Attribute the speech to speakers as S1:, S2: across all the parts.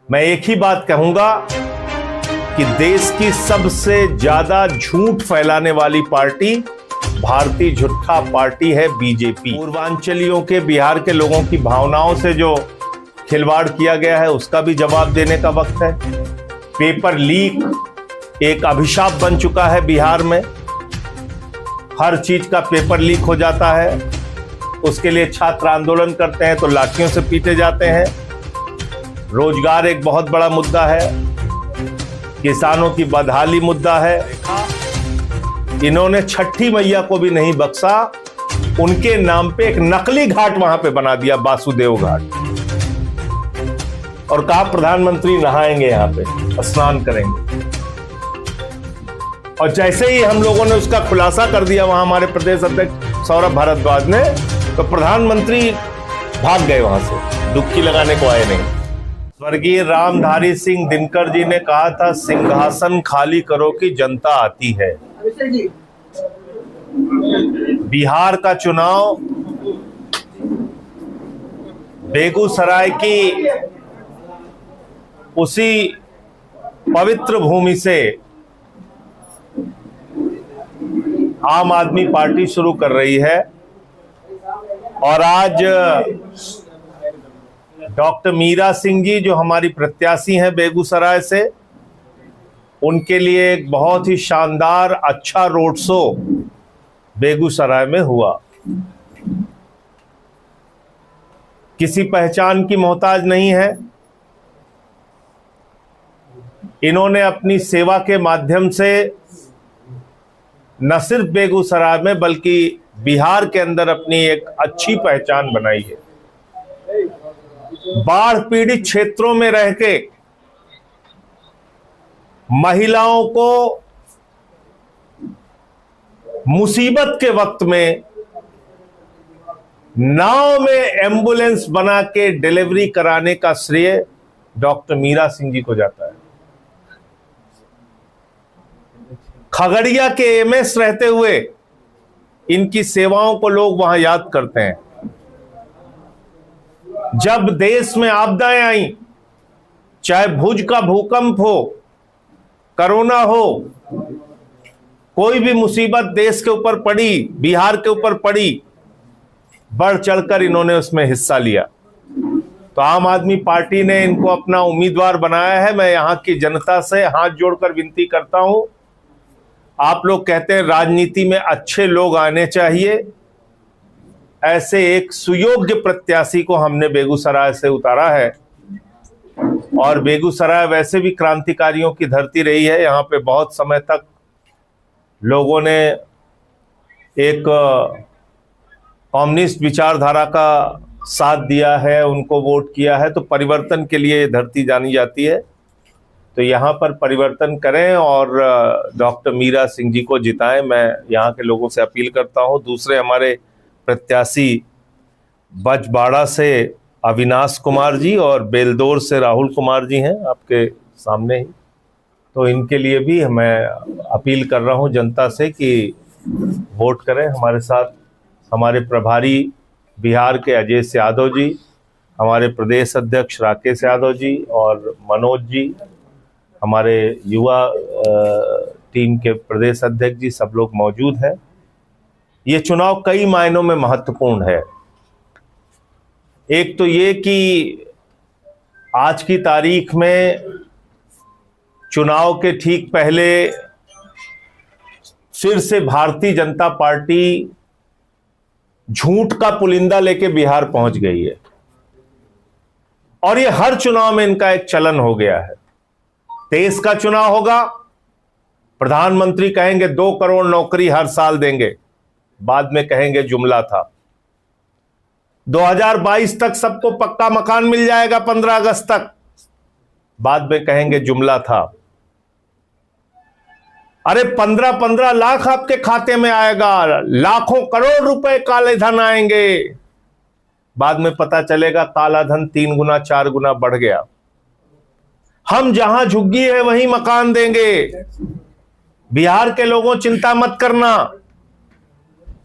S1: मैं एक ही बात कहूंगा कि देश की सबसे ज्यादा झूठ फैलाने वाली पार्टी भारतीय झूठा पार्टी है बीजेपी। पूर्वांचलियों के, बिहार के लोगों की भावनाओं से जो खिलवाड़ किया गया है उसका भी जवाब देने का वक्त है। पेपर लीक एक अभिशाप बन चुका है बिहार में। हर चीज का पेपर लीक हो जाता है, उसके लिए छात्र आंदोलन करते हैं तो लाठियों से पीटे जाते हैं। रोजगार एक बहुत बड़ा मुद्दा है, किसानों की बदहाली मुद्दा है। इन्होंने छठी मैया को भी नहीं बख्शा, उनके नाम पे एक नकली घाट वहां पे बना दिया, वासुदेव घाट, और कहा प्रधानमंत्री नहाएंगे, यहां पे स्नान करेंगे। और जैसे ही हम लोगों ने उसका खुलासा कर दिया वहां हमारे प्रदेश अध्यक्ष सौरभ भारद्वाज ने, तो प्रधानमंत्री भाग गए वहां से, डुबकी लगाने को आए नहीं। स्वर्गीय रामधारी सिंह दिनकर जी ने कहा था, सिंहासन खाली करो कि जनता आती है। बिहार का चुनाव बेगूसराय की उसी पवित्र भूमि से आम आदमी पार्टी शुरू कर रही है, और आज डॉक्टर मीरा सिंह जी जो हमारी प्रत्याशी हैं बेगूसराय से, उनके लिए एक बहुत ही शानदार अच्छा रोड शो बेगूसराय में हुआ। किसी पहचान की मोहताज नहीं है। इन्होंने अपनी सेवा के माध्यम से न सिर्फ बेगूसराय में बल्कि बिहार के अंदर अपनी एक अच्छी पहचान बनाई है। बाढ़ पीड़ित क्षेत्रों में रह के महिलाओं को मुसीबत के वक्त में नाव में एम्बुलेंस बना के डिलीवरी कराने का श्रेय डॉक्टर मीरा सिंह जी को जाता है। खगड़िया के एमएस रहते हुए इनकी सेवाओं को लोग वहां याद करते हैं। जब देश में आपदाएं आई, चाहे भुज का भूकंप हो, कोरोना हो, कोई भी मुसीबत देश के ऊपर पड़ी, बिहार के ऊपर पड़ी, बढ़ चढ़कर इन्होंने उसमें हिस्सा लिया। तो आम आदमी पार्टी ने इनको अपना उम्मीदवार बनाया है। मैं यहां की जनता से हाथ जोड़कर विनती करता हूं, आप लोग कहते हैं राजनीति में अच्छे लोग आने चाहिए, ऐसे एक सुयोग्य प्रत्याशी को हमने बेगूसराय से उतारा है। और बेगूसराय वैसे भी क्रांतिकारियों की धरती रही है। यहाँ पे बहुत समय तक लोगों ने एक कम्युनिस्ट विचारधारा का साथ दिया है, उनको वोट किया है, तो परिवर्तन के लिए धरती जानी जाती है। तो यहाँ पर परिवर्तन करें और डॉक्टर मीरा सिंह जी को जिताएं, मैं यहाँ के लोगों से अपील करता हूँ। दूसरे हमारे प्रत्याशी बजबाड़ा से अविनाश कुमार जी और बेलदौर से राहुल कुमार जी हैं आपके सामने ही, तो इनके लिए भी मैं अपील कर रहा हूं जनता से कि वोट करें हमारे साथ। हमारे प्रभारी बिहार के अजय यादव जी, हमारे प्रदेश अध्यक्ष राकेश यादव जी और मनोज जी, हमारे युवा टीम के प्रदेश अध्यक्ष जी, सब लोग मौजूद हैं। ये चुनाव कई मायनों में महत्वपूर्ण है। एक तो ये कि आज की तारीख में चुनाव के ठीक पहले फिर से भारतीय जनता पार्टी झूठ का पुलिंदा लेके बिहार पहुंच गई है, और ये हर चुनाव में इनका एक चलन हो गया है। देश का चुनाव होगा, प्रधानमंत्री कहेंगे 2 करोड़ नौकरी हर साल देंगे, बाद में कहेंगे जुमला था। 2022 तक सबको पक्का मकान मिल जाएगा 15 अगस्त तक, बाद में कहेंगे जुमला था। अरे 15-15 लाख आपके खाते में आएगा, लाखों करोड़ रुपए काले धन आएंगे, बाद में पता चलेगा काला धन 3 गुना 4 गुना बढ़ गया। हम जहां झुग्गी है वहीं मकान देंगे। बिहार के लोगों चिंता मत करना,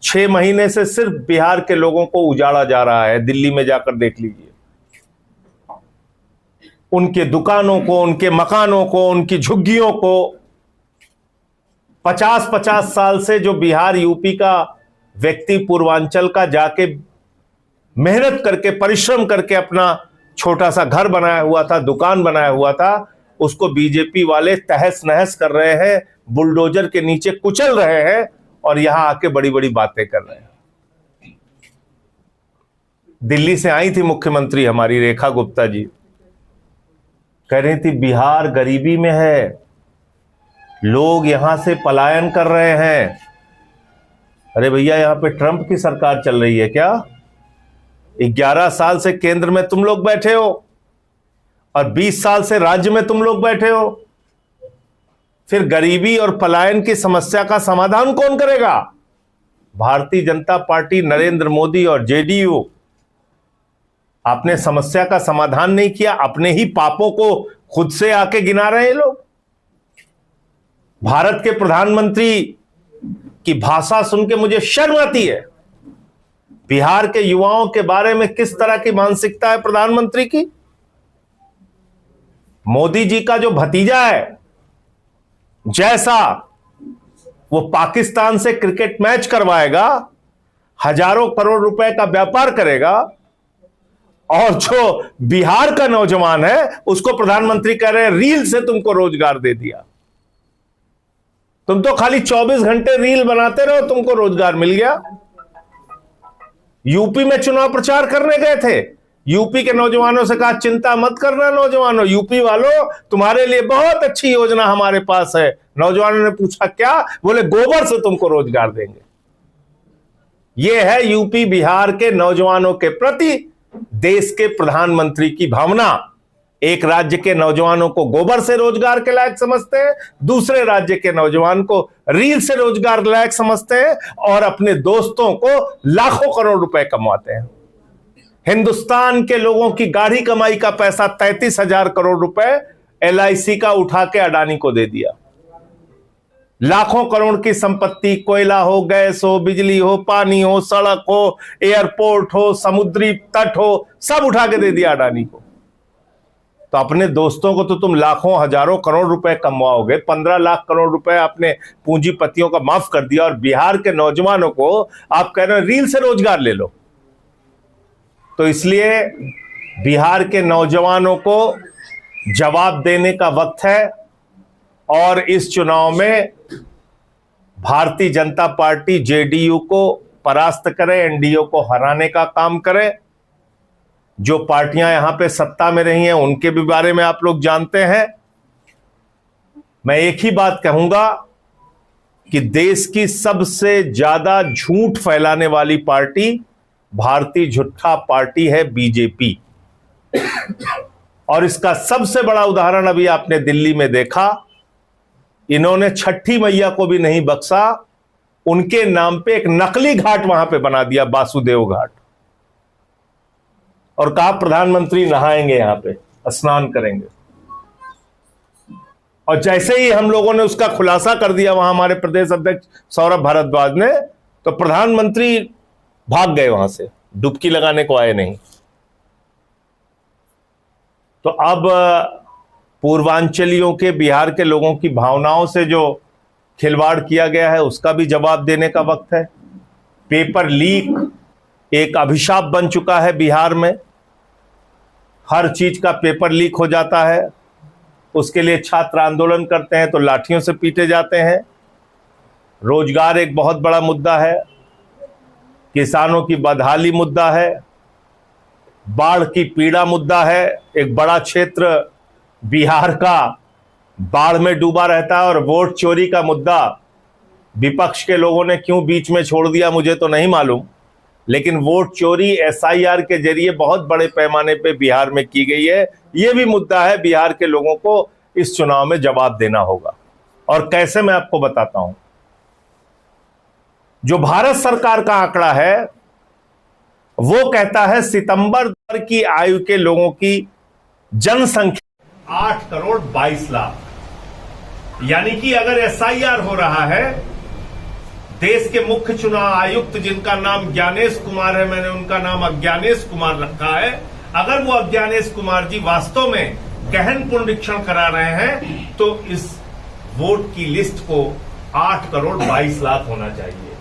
S1: 6 महीने से सिर्फ बिहार के लोगों को उजाड़ा जा रहा है। दिल्ली में जाकर देख लीजिए, उनके दुकानों को, उनके मकानों को, उनकी झुग्गियों को 50-50 साल से जो बिहार यूपी का व्यक्ति पूर्वांचल का जाके मेहनत करके, परिश्रम करके अपना छोटा सा घर बनाया हुआ था, दुकान बनाया हुआ था, उसको बीजेपी वाले तहस नहस कर रहे हैं, बुलडोजर के नीचे कुचल रहे हैं और यहां आके बड़ी बड़ी बातें कर रहे हैं। दिल्ली से आई थी मुख्यमंत्री हमारी रेखा गुप्ता जी, कह रही थी बिहार गरीबी में है, लोग यहां से पलायन कर रहे हैं। अरे भैया, यहां पे ट्रंप की सरकार चल रही है क्या? 11 साल से केंद्र में तुम लोग बैठे हो और 20 साल से राज्य में तुम लोग बैठे हो। फिर गरीबी और पलायन की समस्या का समाधान कौन करेगा? भारतीय जनता पार्टी, नरेंद्र मोदी और जेडीयू। आपने समस्या का समाधान नहीं किया, अपने ही पापों को खुद से आके गिना रहे हैं लोग। भारत के प्रधानमंत्री की भाषा सुन के मुझे शर्म आती है। बिहार के युवाओं के बारे में किस तरह की मानसिकता है प्रधानमंत्री की। मोदी जी का जो भतीजा है, जैसा वो पाकिस्तान से क्रिकेट मैच करवाएगा, हजारों करोड़ रुपए का व्यापार करेगा, और जो बिहार का नौजवान है उसको प्रधानमंत्री कह रहे हैं रील से तुमको रोजगार दे दिया। तुम तो खाली 24 घंटे रील बनाते रहो, तुमको रोजगार मिल गया। यूपी में चुनाव प्रचार करने गए थे, यूपी के नौजवानों से कहा चिंता मत करना नौजवानों, यूपी वालों तुम्हारे लिए बहुत अच्छी योजना हमारे पास है। नौजवानों ने पूछा क्या? बोले गोबर से तुमको रोजगार देंगे। यह है यूपी बिहार के नौजवानों के प्रति देश के प्रधानमंत्री की भावना। एक राज्य के नौजवानों को गोबर से रोजगार के लायक समझते हैं, दूसरे राज्य के नौजवान को रील से रोजगार लायक समझते हैं और अपने दोस्तों को लाखों करोड़ रुपए कमाते हैं। हिंदुस्तान के लोगों की गाढ़ी कमाई का पैसा 33,000 करोड़ रुपए LIC का उठा के अडानी को दे दिया। लाखों करोड़ की संपत्ति, कोयला हो, गैस हो, बिजली हो, पानी हो, सड़क हो, एयरपोर्ट हो, समुद्री तट हो, सब उठा के दे दिया अडानी को। तो अपने दोस्तों को तो तुम लाखों हजारों करोड़ रुपए कमवाओगे, 15 लाख करोड़ रुपए आपने पूंजीपतियों का माफ कर दिया, और बिहार के नौजवानों को आप कह रहे हो रील से रोजगार ले लो। तो इसलिए बिहार के नौजवानों को जवाब देने का वक्त है और इस चुनाव में भारतीय जनता पार्टी जेडीयू को परास्त करे, एनडीए को हराने का काम करे। जो पार्टियां यहां पे सत्ता में रही हैं उनके भी बारे में आप लोग जानते हैं। मैं एक ही बात कहूंगा कि देश की सबसे ज्यादा झूठ फैलाने वाली पार्टी भारतीय झूठा पार्टी है बीजेपी। और इसका सबसे बड़ा उदाहरण अभी आपने दिल्ली में देखा। इन्होंने छठी मैया को भी नहीं बख्शा, उनके नाम पे एक नकली घाट वहां पे बना दिया, वासुदेव घाट, और कहा प्रधानमंत्री नहाएंगे, यहां पे स्नान करेंगे। और जैसे ही हम लोगों ने उसका खुलासा कर दिया वहां हमारे प्रदेश अध्यक्ष सौरभ भारद्वाज ने, तो प्रधानमंत्री भाग गए वहां से, डुबकी लगाने को आए नहीं। तो अब पूर्वांचलियों के, बिहार के लोगों की भावनाओं से जो खिलवाड़ किया गया है उसका भी जवाब देने का वक्त है। पेपर लीक एक अभिशाप बन चुका है बिहार में। हर चीज का पेपर लीक हो जाता है, उसके लिए छात्र आंदोलन करते हैं तो लाठियों से पीटे जाते हैं। रोजगार एक बहुत बड़ा मुद्दा है, किसानों की बदहाली मुद्दा है, बाढ़ की पीड़ा मुद्दा है। एक बड़ा क्षेत्र बिहार का बाढ़ में डूबा रहता है, और वोट चोरी का मुद्दा विपक्ष के लोगों ने क्यों बीच में छोड़ दिया मुझे तो नहीं मालूम, लेकिन वोट चोरी SIR के जरिए बहुत बड़े पैमाने पे बिहार में की गई है। यह भी मुद्दा है, बिहार के लोगों को इस चुनाव में जवाब देना होगा। और कैसे, मैं आपको बताता हूं। जो भारत सरकार का आंकड़ा है वो कहता है सितंबर की आयु के लोगों की जनसंख्या 8 करोड़ 22 लाख, यानी कि अगर SIR हो रहा है, देश के मुख्य चुनाव आयुक्त जिनका नाम ज्ञानेश कुमार है, मैंने उनका नाम अज्ञानेश कुमार रखा है, अगर वो अज्ञानेश कुमार जी वास्तव में गहन पुनरीक्षण करा रहे हैं तो इस वोट की लिस्ट को 8 करोड़ 22 लाख होना चाहिए,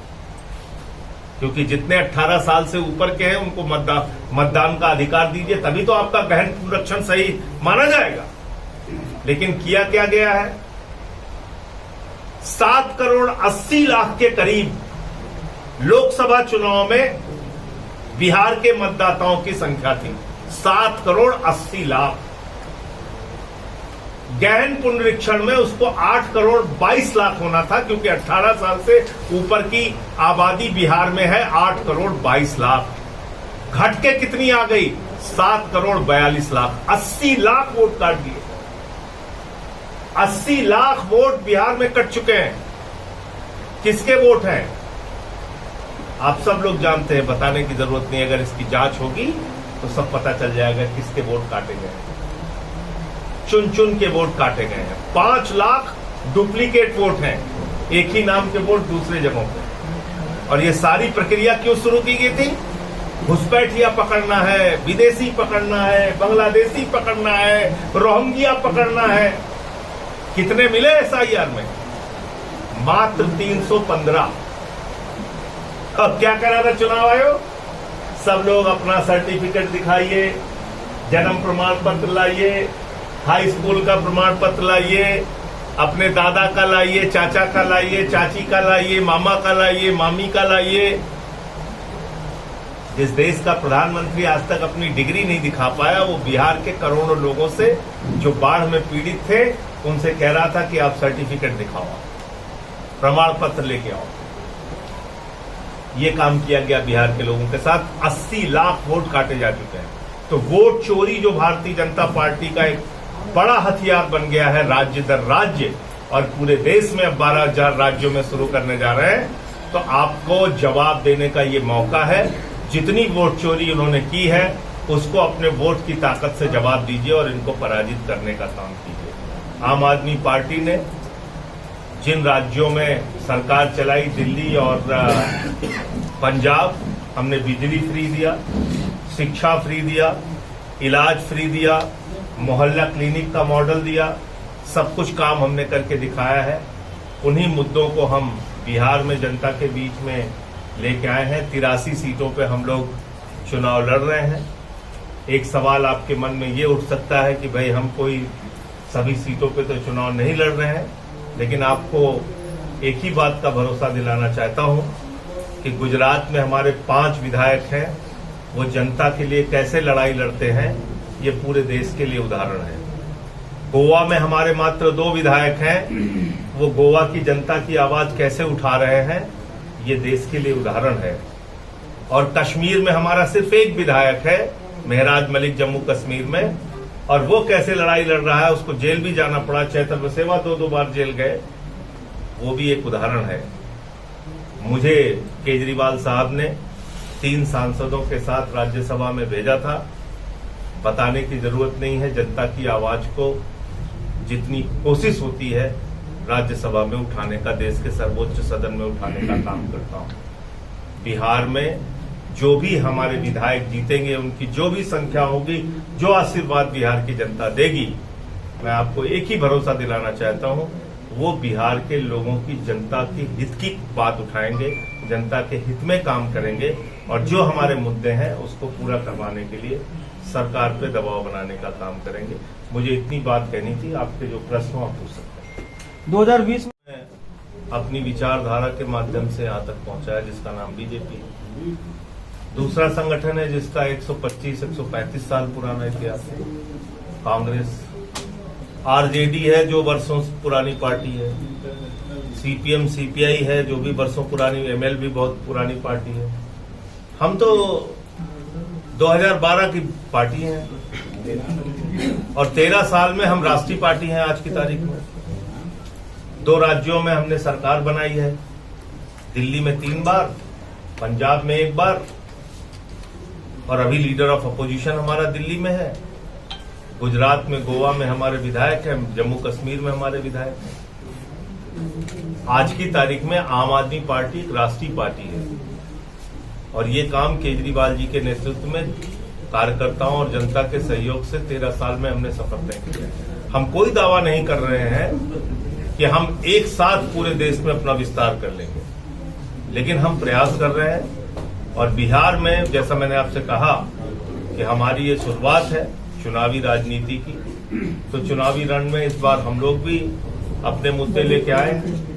S1: क्योंकि जितने 18 साल से ऊपर के हैं उनको मतदान का अधिकार दीजिए, तभी तो आपका गहन पुनरीक्षण सही माना जाएगा। लेकिन किया क्या गया है, 7 करोड़ 80 लाख के करीब लोकसभा चुनाव में बिहार के मतदाताओं की संख्या थी, 7 करोड़ 80 लाख। गहन पुनरीक्षण में उसको 8 करोड़ 22 लाख होना था, क्योंकि 18 साल से ऊपर की आबादी बिहार में है 8 करोड़ 22 लाख। घट के कितनी आ गई, 7 करोड़ 42 लाख। 80 लाख वोट काट दिए, 80 लाख वोट बिहार में कट चुके हैं। किसके वोट हैं आप सब लोग जानते हैं, बताने की जरूरत नहीं। अगर इसकी जांच होगी तो सब पता चल जाएगा किसके वोट काटे गए हैं। चुन चुन के वोट काटे गए हैं। 5 लाख डुप्लीकेट वोट हैं, एक ही नाम के वोट दूसरे जगहों पे। और ये सारी प्रक्रिया क्यों शुरू की गई थी, घुसपैठिया पकड़ना है, विदेशी पकड़ना है, बांग्लादेशी पकड़ना है, रोहिंग्या पकड़ना है। कितने मिले एसआईआर में, मात्र 315। अब क्या करा था चुनाव आयोग, सब लोग अपना सर्टिफिकेट दिखाइए, जन्म प्रमाण पत्र लाइए, हाई स्कूल का प्रमाण पत्र लाइए, अपने दादा का लाइए, चाचा का लाइए, चाची का लाइए, मामा का लाइए, मामी का लाइए। जिस देश का प्रधानमंत्री आज तक अपनी डिग्री नहीं दिखा पाया, वो बिहार के करोड़ों लोगों से जो बाढ़ में पीड़ित थे उनसे कह रहा था कि आप सर्टिफिकेट दिखाओ, प्रमाण पत्र लेके आओ। ये काम किया गया बिहार के लोगों के साथ। 80 लाख वोट काटे जा चुके हैं। तो वोट चोरी जो भारतीय जनता पार्टी का एक बड़ा हथियार बन गया है राज्य दर राज्य, और पूरे देश में अब 12,000 राज्यों में शुरू करने जा रहे हैं, तो आपको जवाब देने का ये मौका है। जितनी वोट चोरी उन्होंने की है उसको अपने वोट की ताकत से जवाब दीजिए और इनको पराजित करने का काम कीजिए। आम आदमी पार्टी ने जिन राज्यों में सरकार चलाई, दिल्ली और पंजाब, हमने बिजली फ्री दिया, शिक्षा फ्री दिया, इलाज फ्री दिया, मोहल्ला क्लिनिक का मॉडल दिया, सब कुछ काम हमने करके दिखाया है। उन्हीं मुद्दों को हम बिहार में जनता के बीच में लेके आए हैं। 83 सीटों पे हम लोग चुनाव लड़ रहे हैं। एक सवाल आपके मन में ये उठ सकता है कि भाई हम कोई सभी सीटों पे तो चुनाव नहीं लड़ रहे हैं, लेकिन आपको एक ही बात का भरोसा दिलाना चाहता हूं कि गुजरात में हमारे 5 विधायक हैं, वो जनता के लिए कैसे लड़ाई लड़ते हैं, ये पूरे देश के लिए उदाहरण है। गोवा में हमारे मात्र 2 विधायक हैं, वो गोवा की जनता की आवाज कैसे उठा रहे हैं, ये देश के लिए उदाहरण है। और कश्मीर में हमारा सिर्फ 1 विधायक है, मेहराज मलिक, जम्मू कश्मीर में, और वो कैसे लड़ाई लड़ रहा है, उसको जेल भी जाना पड़ा, चैतन्य वसेवा 2 बार जेल गए, वो भी एक उदाहरण है। मुझे केजरीवाल साहब ने 3 सांसदों के साथ राज्यसभा में भेजा था। बताने की जरूरत नहीं है, जनता की आवाज को जितनी कोशिश होती है राज्यसभा में उठाने का, देश के सर्वोच्च सदन में उठाने का काम करता हूं। बिहार में जो भी हमारे विधायक जीतेंगे, उनकी जो भी संख्या होगी, जो आशीर्वाद बिहार की जनता देगी, मैं आपको एक ही भरोसा दिलाना चाहता हूं, वो बिहार के लोगों की, जनता की हित की बात उठाएंगे, जनता के हित में काम करेंगे, और जो हमारे मुद्दे हैं उसको पूरा करवाने के लिए सरकार पे दबाव बनाने का काम करेंगे। मुझे इतनी बात कहनी थी। आपके जो प्रश्न हो आप पूछ सकते हैं।
S2: 2020
S1: में अपनी विचारधारा के माध्यम से यहाँ तक पहुंचा है, जिसका नाम बीजेपी है। दूसरा संगठन है जिसका 125-135 साल पुराना इतिहास है, कांग्रेस। आरजेडी है जो वर्षों पुरानी पार्टी है। सीपीएम सीपीआई है जो भी वर्षों पुरानी, एमएल भी बहुत पुरानी पार्टी है। हम तो 2012 की पार्टी है और 13 साल में हम राष्ट्रीय पार्टी हैं। आज की तारीख में 2 राज्यों में हमने सरकार बनाई है, दिल्ली में 3 बार, पंजाब में 1 बार, और अभी लीडर ऑफ अपोजिशन हमारा दिल्ली में है। गुजरात में, गोवा में हमारे विधायक हैं, जम्मू कश्मीर में हमारे विधायक हैं। आज की तारीख में आम आदमी पार्टी एक राष्ट्रीय पार्टी है और ये काम केजरीवाल जी के नेतृत्व में कार्यकर्ताओं और जनता के सहयोग से 13 साल में हमने सफल तय किया। हम कोई दावा नहीं कर रहे हैं कि हम एक साथ पूरे देश में अपना विस्तार कर लेंगे, लेकिन हम प्रयास कर रहे हैं। और बिहार में जैसा मैंने आपसे कहा कि हमारी ये शुरुआत है चुनावी राजनीति की, तो चुनावी रण में इस बार हम लोग भी अपने मुद्दे लेके आए हैं।